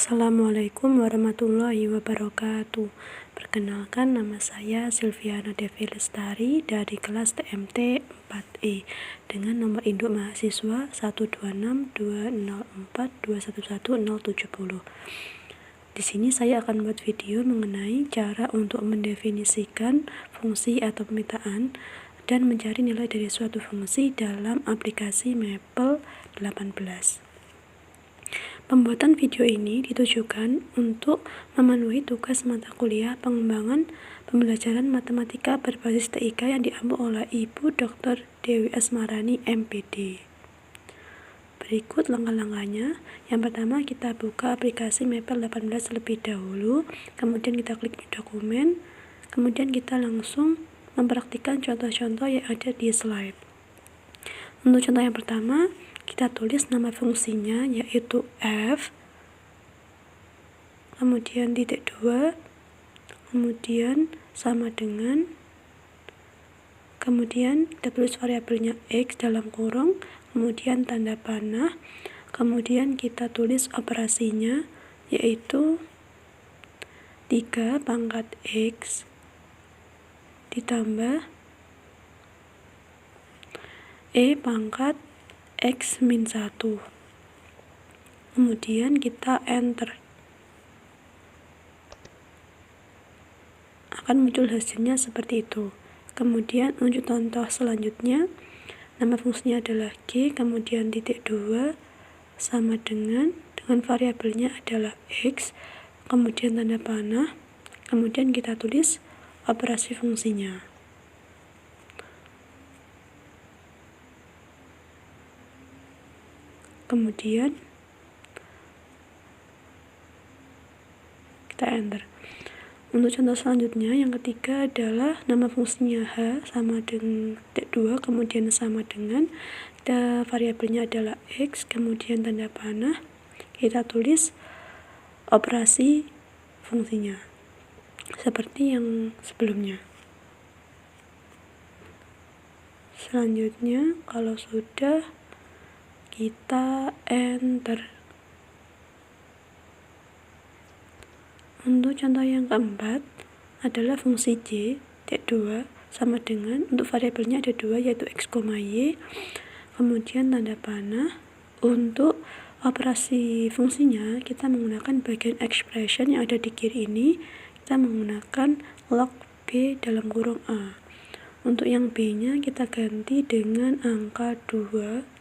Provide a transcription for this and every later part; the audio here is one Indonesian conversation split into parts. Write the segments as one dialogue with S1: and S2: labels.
S1: Assalamualaikum warahmatullahi wabarakatuh. Perkenalkan, nama saya Silviana Devi Lestari dari kelas TMT 4E dengan nomor induk mahasiswa 1262042111070. Di sini saya akan buat video mengenai cara untuk mendefinisikan fungsi atau pemetaan dan mencari nilai dari suatu fungsi dalam aplikasi Maple 18. Pembuatan video ini ditujukan untuk memenuhi tugas mata kuliah pengembangan pembelajaran matematika berbasis TIK yang diambil oleh Ibu Dr. Dewi Asmarani, MPD. Berikut langkah-langkahnya. Yang pertama, kita buka aplikasi Maple 18 terlebih dahulu, kemudian kita klik dokumen, kemudian kita langsung mempraktikkan contoh-contoh yang ada di slide. Untuk contoh yang pertama, kita tulis nama fungsinya yaitu f, kemudian titik 2, kemudian sama dengan, kemudian kita tulis variabelnya x dalam kurung, kemudian tanda panah, kemudian kita tulis operasinya yaitu 3 pangkat x ditambah e pangkat x min 1, kemudian kita enter. Akan muncul hasilnya seperti itu. Kemudian untuk contoh selanjutnya, nama fungsinya adalah g, kemudian titik 2 sama dengan variabelnya adalah x, kemudian tanda panah, kemudian kita tulis operasi fungsinya. Kemudian kita enter. Untuk contoh selanjutnya, yang ketiga adalah nama fungsinya h sama dengan titik 2, kemudian sama dengan, variabelnya adalah x, kemudian tanda panah, kita tulis operasi fungsinya seperti yang sebelumnya. Selanjutnya, kalau sudah, kita enter. Untuk contoh yang keempat adalah fungsi j, titik 2 sama dengan, untuk variabelnya ada 2 yaitu x, y, kemudian tanda panah. Untuk operasi fungsinya kita menggunakan bagian expression yang ada di kiri ini, kita menggunakan log b dalam kurung a. Untuk yang b nya kita ganti dengan angka 2.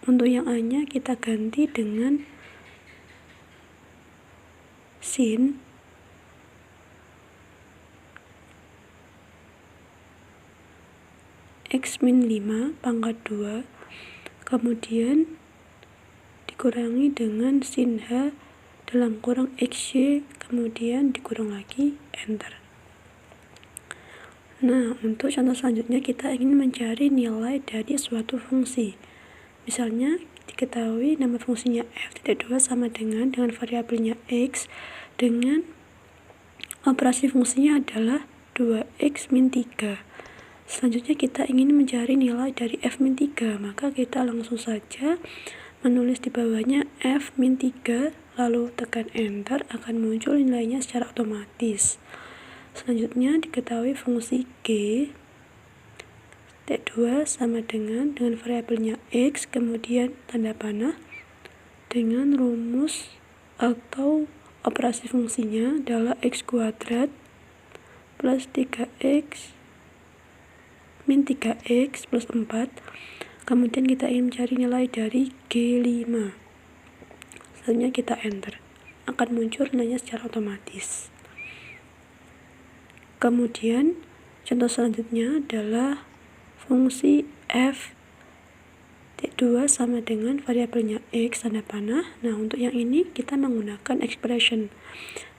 S1: Untuk yang a nya kita ganti dengan sin x min 5 pangkat 2, kemudian dikurangi dengan sin h dalam kurung xy, kemudian dikurung lagi, enter. Nah, untuk contoh selanjutnya kita ingin mencari nilai dari suatu fungsi. Misalnya diketahui nama fungsinya f.2 sama dengan variabelnya x dengan operasi fungsinya adalah 2x min 3. Selanjutnya kita ingin mencari nilai dari f min 3, maka kita langsung saja menulis di bawahnya f min 3 lalu tekan enter, akan muncul nilainya secara otomatis. Selanjutnya diketahui fungsi g T2 sama dengan variabelnya x, kemudian tanda panah, dengan rumus atau operasi fungsinya adalah x kuadrat plus 3x min 3x plus 4, kemudian kita ingin mencari nilai dari G5. Selanjutnya kita enter, akan muncul nilainya secara otomatis. Kemudian contoh selanjutnya adalah fungsi f.2 sama dengan variabelnya x tanda panah. Nah, untuk yang ini kita menggunakan expression.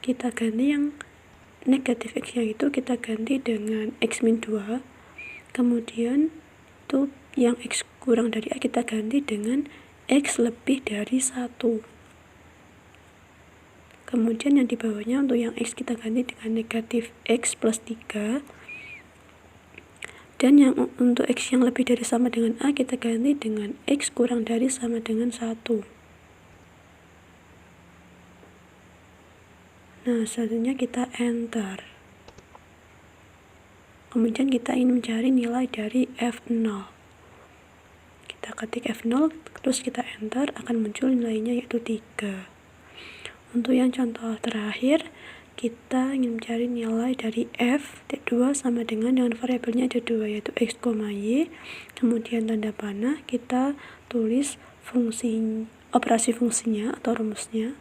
S1: Kita ganti yang negatif x nya itu kita ganti dengan x min 2. Kemudian itu yang x kurang dari a kita ganti dengan x lebih dari 1. Kemudian yang di bawahnya untuk yang x kita ganti dengan negatif x plus 3. Dan yang untuk X yang lebih dari sama dengan A, kita ganti dengan X kurang dari sama dengan 1. Nah, selanjutnya kita enter. Kemudian kita ingin mencari nilai dari F0. Kita ketik F0, terus kita enter, akan muncul nilainya yaitu 3. Untuk yang contoh terakhir, kita ingin mencari nilai dari F T2 sama dengan variabelnya ada 2, yaitu X, Y. Kemudian tanda panah, kita tulis operasi fungsinya atau rumusnya,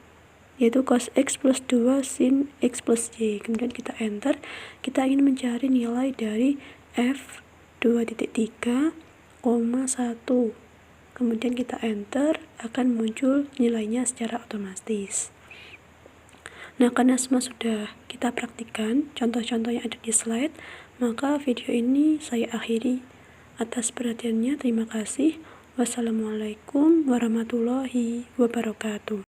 S1: yaitu cos X plus 2 sin X plus Y. Kemudian kita enter, kita ingin mencari nilai dari F 2.3, 1. Kemudian kita enter, akan muncul nilainya secara otomatis. Nah, karena semua sudah kita praktikkan contoh-contoh yang ada di slide, maka video ini saya akhiri. Atas perhatiannya, terima kasih. Wassalamualaikum warahmatullahi wabarakatuh.